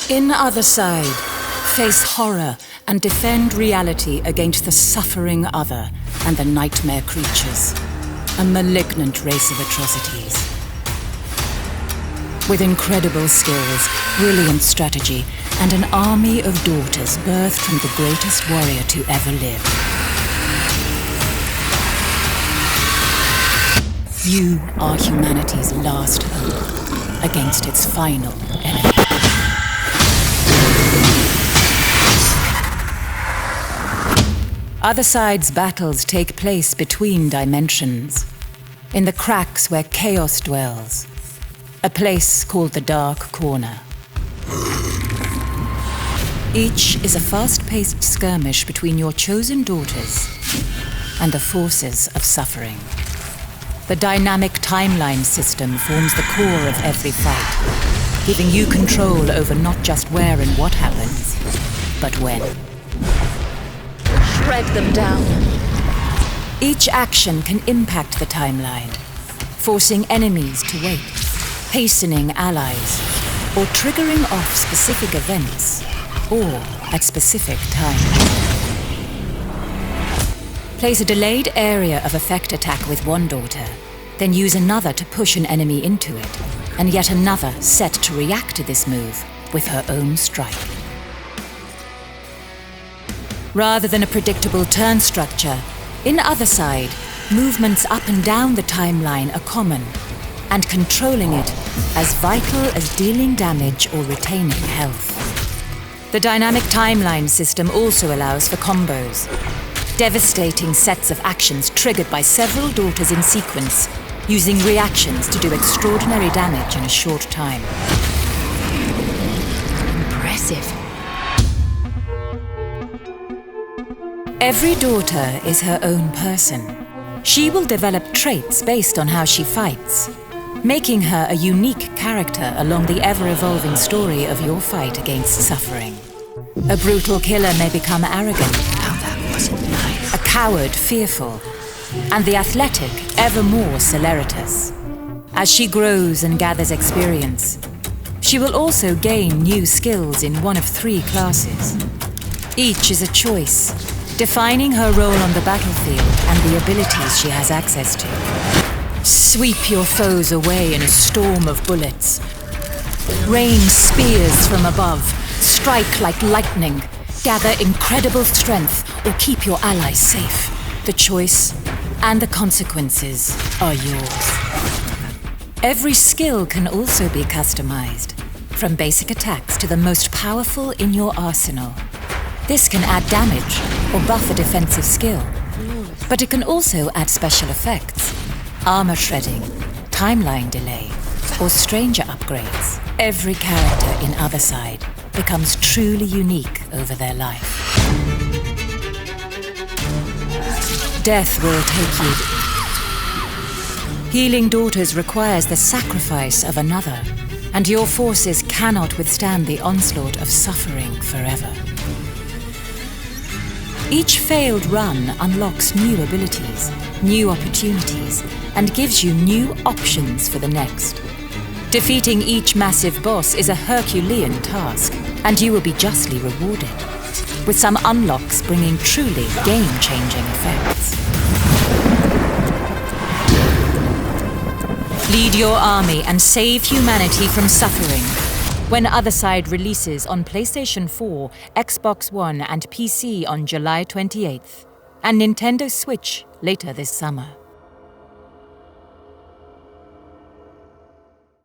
In Othercide, face horror and defend reality against the suffering other and the nightmare creatures, a malignant race of atrocities. With incredible skills, brilliant strategy, and an army of daughters birthed from the greatest warrior to ever live. You are humanity's last hope against its final enemy. Othercide's battles take place between dimensions, in the cracks where chaos dwells, a place called the Dark Corner. Each is a fast-paced skirmish between your chosen daughters and the forces of suffering. The dynamic timeline system forms the core of every fight, giving you control over not just where and what happens, but when. Shred them down. Each action can impact the timeline, forcing enemies to wait, hastening allies, or triggering off specific events, or at specific times. Place a delayed area of effect attack with one daughter, then use another to push an enemy into it, and yet another set to react to this move with her own strike. Rather than a predictable turn structure, in Othercide, movements up and down the timeline are common, and controlling it as vital as dealing damage or retaining health. The dynamic timeline system also allows for combos, devastating sets of actions triggered by several daughters in sequence, using reactions to do extraordinary damage in a short time. Impressive. Every daughter is her own person. She will develop traits based on how she fights, making her a unique character along the ever-evolving story of your fight against suffering. A brutal killer may become arrogant, a coward fearful, and the athletic ever more celeritas. As she grows and gathers experience, she will also gain new skills in one of 3 classes. Each is a choice, defining her role on the battlefield and the abilities she has access to. Sweep your foes away in a storm of bullets. Rain spears from above, strike like lightning, gather incredible strength, or keep your allies safe. The choice and the consequences are yours. Every skill can also be customized, from basic attacks to the most powerful in your arsenal. This can add damage or buff a defensive skill, but it can also add special effects, armor shredding, timeline delay, or stranger upgrades. Every character in Othercide becomes truly unique over their life. Death will take you. Healing daughters requires the sacrifice of another, and your forces cannot withstand the onslaught of suffering forever. Each failed run unlocks new abilities, new opportunities, and gives you new options for the next. Defeating each massive boss is a Herculean task, and you will be justly rewarded, with some unlocks bringing truly game-changing effects. Lead your army and save humanity from suffering when Othercide releases on PlayStation 4, Xbox One, and PC on July 28th, and Nintendo Switch later this summer.